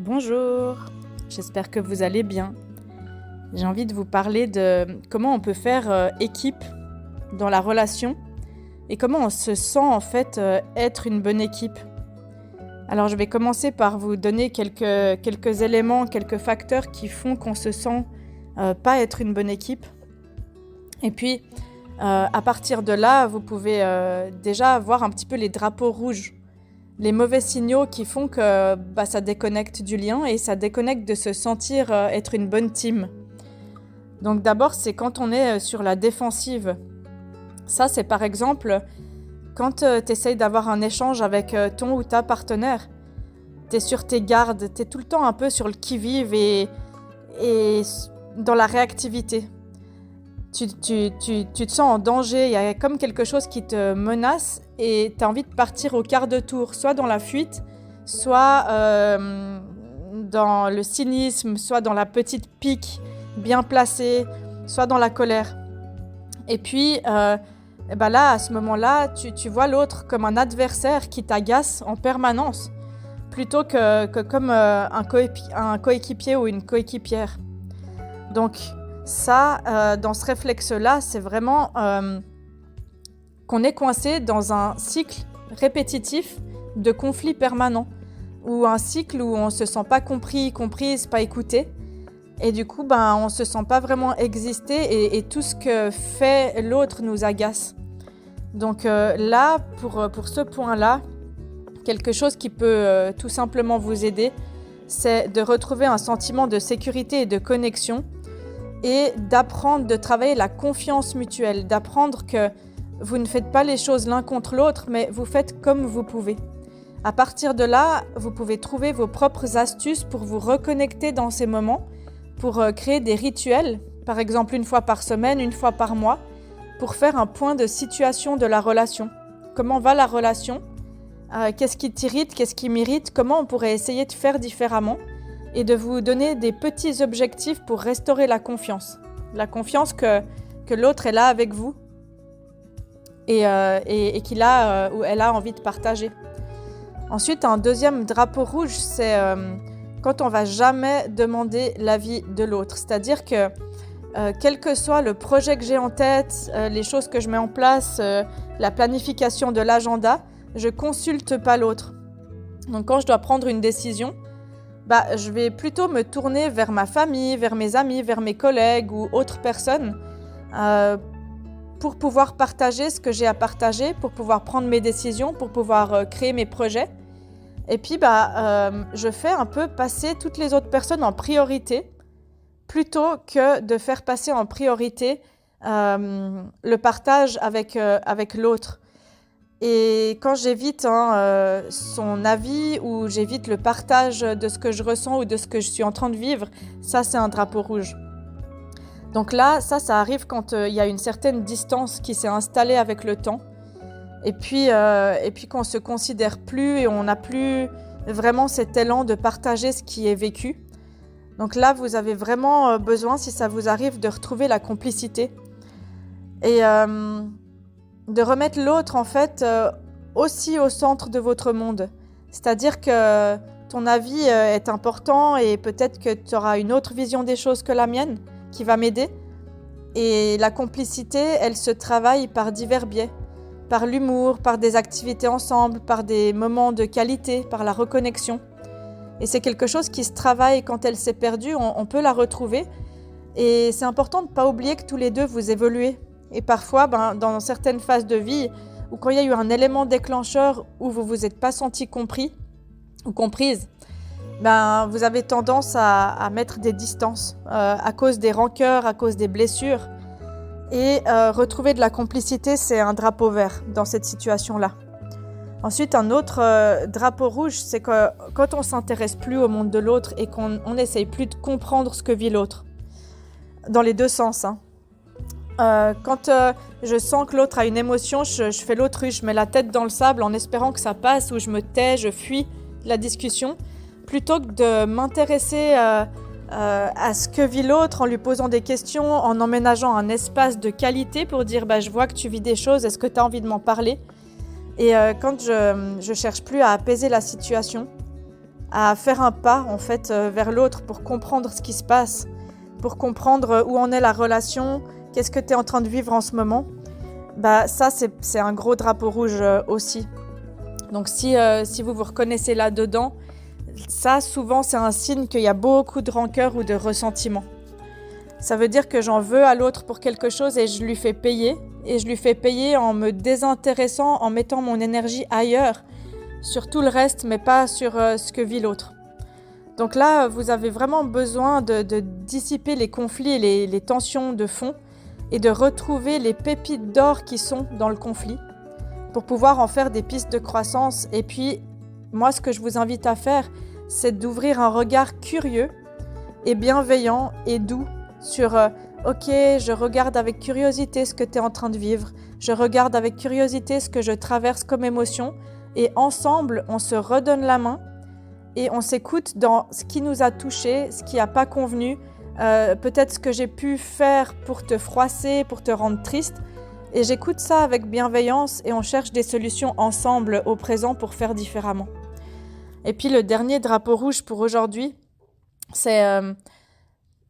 Bonjour, j'espère que vous allez bien. J'ai envie de vous parler de comment on peut faire équipe dans la relation et comment on se sent en fait être une bonne équipe. Alors je vais commencer par vous donner quelques éléments, quelques facteurs qui font qu'on se sent pas être une bonne équipe. Et puis à partir de là, vous pouvez déjà voir un petit peu les drapeaux rouges. Les mauvais signaux qui font que ça déconnecte du lien et ça déconnecte de se sentir être une bonne team. Donc d'abord, c'est quand on est sur la défensive. Ça, c'est par exemple quand tu essayes d'avoir un échange avec ton ou ta partenaire. Tu es sur tes gardes, tu es tout le temps un peu sur le qui-vive et dans la réactivité. Tu te sens en danger, il y a comme quelque chose qui te menace et tu as envie de partir au quart de tour, soit dans la fuite, soit dans le cynisme, soit dans la petite pique bien placée, soit dans la colère. Et puis là, à ce moment-là, tu vois l'autre comme un adversaire qui t'agace en permanence, plutôt que comme un coéquipier ou une coéquipière. Donc, ça, dans ce réflexe-là, c'est vraiment qu'on est coincé dans un cycle répétitif de conflits permanents, ou un cycle où on ne se sent pas compris, comprise, pas écouté, et du coup, on ne se sent pas vraiment exister, et tout ce que fait l'autre nous agace. Donc là, pour ce point-là, quelque chose qui peut tout simplement vous aider, c'est de retrouver un sentiment de sécurité et de connexion, et d'apprendre de travailler la confiance mutuelle, d'apprendre que vous ne faites pas les choses l'un contre l'autre, mais vous faites comme vous pouvez. À partir de là, vous pouvez trouver vos propres astuces pour vous reconnecter dans ces moments, pour créer des rituels, par exemple 1 fois par semaine, 1 fois par mois, pour faire un point de situation de la relation. Comment va la relation ? Qu'est-ce qui t'irrite ? Qu'est-ce qui m'irrite ? Comment on pourrait essayer de faire différemment ? Et de vous donner des petits objectifs pour restaurer la confiance. La confiance que l'autre est là avec vous et qu'il a ou elle a envie de partager. Ensuite, un deuxième drapeau rouge, c'est quand on ne va jamais demander l'avis de l'autre. C'est-à-dire que quel que soit le projet que j'ai en tête, les choses que je mets en place, la planification de l'agenda, je ne consulte pas l'autre. Donc quand je dois prendre une décision, je vais plutôt me tourner vers ma famille, vers mes amis, vers mes collègues ou autres personnes pour pouvoir partager ce que j'ai à partager, pour pouvoir prendre mes décisions, pour pouvoir créer mes projets. Et puis, je fais un peu passer toutes les autres personnes en priorité plutôt que de faire passer en priorité le partage avec l'autre. Et quand j'évite son avis ou j'évite le partage de ce que je ressens ou de ce que je suis en train de vivre, ça c'est un drapeau rouge. Donc là, ça arrive quand il y a une certaine distance qui s'est installée avec le temps. Et puis qu'on ne se considère plus et on n'a plus vraiment cet élan de partager ce qui est vécu. Donc là, vous avez vraiment besoin, si ça vous arrive, de retrouver la complicité. Et de remettre l'autre en fait aussi au centre de votre monde. C'est-à-dire que ton avis est important et peut-être que tu auras une autre vision des choses que la mienne qui va m'aider. Et la complicité, elle se travaille par divers biais. Par l'humour, par des activités ensemble, par des moments de qualité, par la reconnexion. Et c'est quelque chose qui se travaille quand elle s'est perdue, on peut la retrouver. Et c'est important de ne pas oublier que tous les deux vous évoluez. Et parfois, dans certaines phases de vie, ou quand il y a eu un élément déclencheur où vous ne vous êtes pas senti compris ou comprise, vous avez tendance à mettre des distances à cause des rancœurs, à cause des blessures. Et retrouver de la complicité, c'est un drapeau vert dans cette situation-là. Ensuite, un autre drapeau rouge, c'est que quand on ne s'intéresse plus au monde de l'autre et qu'on n'essaye plus de comprendre ce que vit l'autre, dans les deux sens, quand je sens que l'autre a une émotion, je fais l'autruche, je mets la tête dans le sable en espérant que ça passe, ou je me tais, je fuis la discussion, plutôt que de m'intéresser à ce que vit l'autre en lui posant des questions, en emménageant un espace de qualité pour dire je vois que tu vis des choses, est-ce que tu as envie de m'en parler ? Et quand je cherche plus à apaiser la situation, à faire un pas en fait vers l'autre pour comprendre ce qui se passe, pour comprendre où en est la relation, qu'est-ce que tu es en train de vivre en ce moment. Ça, c'est un gros drapeau rouge aussi. Donc si vous vous reconnaissez là-dedans, ça, souvent, c'est un signe qu'il y a beaucoup de rancœur ou de ressentiment. Ça veut dire que j'en veux à l'autre pour quelque chose et je lui fais payer. Et je lui fais payer en me désintéressant, en mettant mon énergie ailleurs, sur tout le reste, mais pas sur ce que vit l'autre. Donc là, vous avez vraiment besoin de dissiper les conflits et les tensions de fond et de retrouver les pépites d'or qui sont dans le conflit pour pouvoir en faire des pistes de croissance. Et puis, moi, ce que je vous invite à faire, c'est d'ouvrir un regard curieux et bienveillant et doux sur ok, je regarde avec curiosité ce que tu es en train de vivre, je regarde avec curiosité ce que je traverse comme émotion et ensemble, on se redonne la main et on s'écoute dans ce qui nous a touchés, ce qui n'a pas convenu, peut-être ce que j'ai pu faire pour te froisser, pour te rendre triste. Et j'écoute ça avec bienveillance et on cherche des solutions ensemble au présent pour faire différemment. Et puis le dernier drapeau rouge pour aujourd'hui, c'est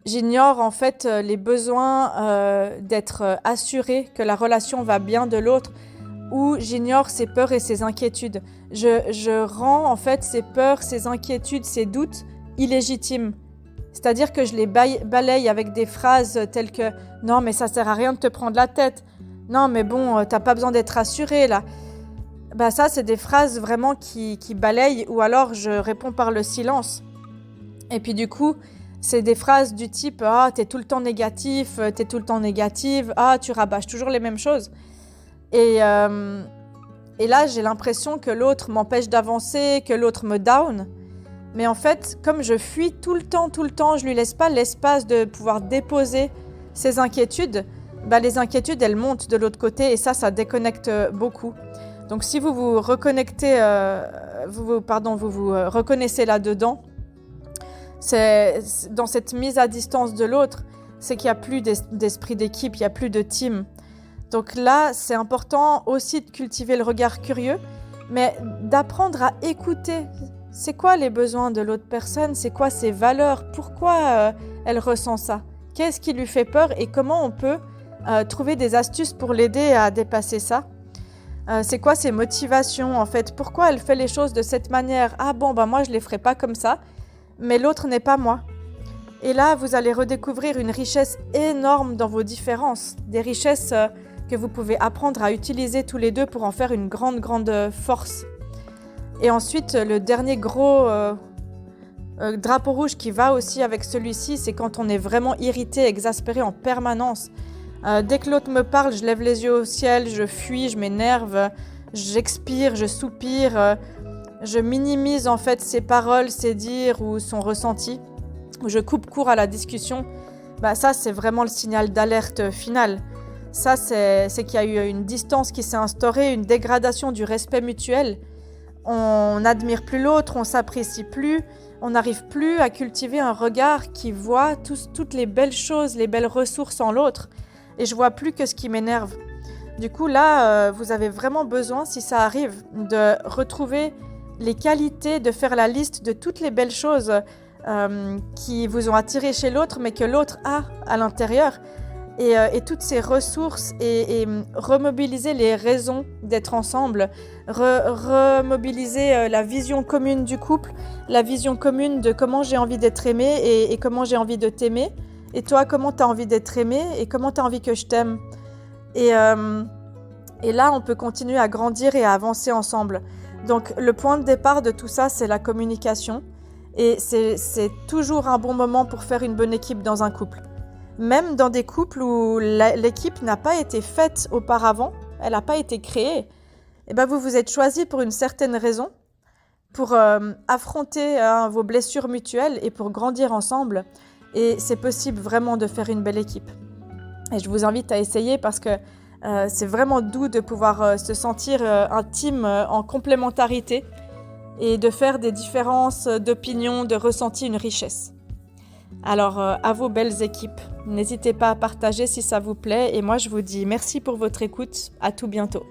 j'ignore en fait les besoins d'être assuré que la relation va bien de l'autre, ou j'ignore ses peurs et ses inquiétudes. Je rends en fait ces peurs, ces inquiétudes, ces doutes illégitimes. C'est-à-dire que je les balaye avec des phrases telles que « Non, mais ça sert à rien de te prendre la tête. Non, mais bon, t'as pas besoin d'être rassuré là. » Ça, c'est des phrases vraiment qui balayent, ou alors je réponds par le silence. Et puis du coup, c'est des phrases du type « Ah, t'es tout le temps négatif, t'es tout le temps négative, ah, tu rabâches toujours les mêmes choses. » Et là, j'ai l'impression que l'autre m'empêche d'avancer, que l'autre me down. Mais en fait, comme je fuis tout le temps, je lui laisse pas l'espace de pouvoir déposer ses inquiétudes, les inquiétudes, elles montent de l'autre côté et ça déconnecte beaucoup. Donc si vous vous reconnectez, vous vous reconnaissez là-dedans, c'est dans cette mise à distance de l'autre, c'est qu'il n'y a plus d'esprit d'équipe, il n'y a plus de team. Donc là, c'est important aussi de cultiver le regard curieux, mais d'apprendre à écouter. C'est quoi les besoins de l'autre personne? C'est quoi ses valeurs? Pourquoi elle ressent ça? Qu'est-ce qui lui fait peur? Et comment on peut trouver des astuces pour l'aider à dépasser ça? C'est quoi ses motivations en fait? Pourquoi elle fait les choses de cette manière? Ah bon, moi je ne les ferai pas comme ça, mais l'autre n'est pas moi. Et là, vous allez redécouvrir une richesse énorme dans vos différences, des richesses que vous pouvez apprendre à utiliser tous les deux pour en faire une grande force. Et ensuite, le dernier gros drapeau rouge qui va aussi avec celui-ci, c'est quand on est vraiment irrité, exaspéré en permanence. Dès que l'autre me parle, je lève les yeux au ciel, je fuis, je m'énerve, j'expire, je soupire, je minimise en fait ses paroles, ses dires ou son ressenti, ou je coupe court à la discussion. Ça, c'est vraiment le signal d'alerte final. Ça, c'est qu'il y a eu une distance qui s'est instaurée, une dégradation du respect mutuel. On n'admire plus l'autre, on s'apprécie plus, on n'arrive plus à cultiver un regard qui voit toutes les belles choses, les belles ressources en l'autre. Et je vois plus que ce qui m'énerve. Du coup, là, vous avez vraiment besoin, si ça arrive, de retrouver les qualités, de faire la liste de toutes les belles choses qui vous ont attiré chez l'autre, mais que l'autre a à l'intérieur. Et toutes ces ressources et remobiliser les raisons d'être ensemble, remobiliser la vision commune du couple, la vision commune de comment j'ai envie d'être aimée et comment j'ai envie de t'aimer, et toi comment tu as envie d'être aimé et comment tu as envie que je t'aime. Et là, on peut continuer à grandir et à avancer ensemble. Donc le point de départ de tout ça, c'est la communication, et c'est toujours un bon moment pour faire une bonne équipe dans un couple. Même dans des couples où l'équipe n'a pas été faite auparavant, elle n'a pas été créée, vous vous êtes choisis pour une certaine raison, pour affronter vos blessures mutuelles et pour grandir ensemble. Et c'est possible vraiment de faire une belle équipe. Et je vous invite à essayer parce que c'est vraiment doux de pouvoir se sentir intime en complémentarité et de faire des différences d'opinion, de ressenti, une richesse. Alors, à vos belles équipes, n'hésitez pas à partager si ça vous plaît et moi je vous dis merci pour votre écoute, à tout bientôt.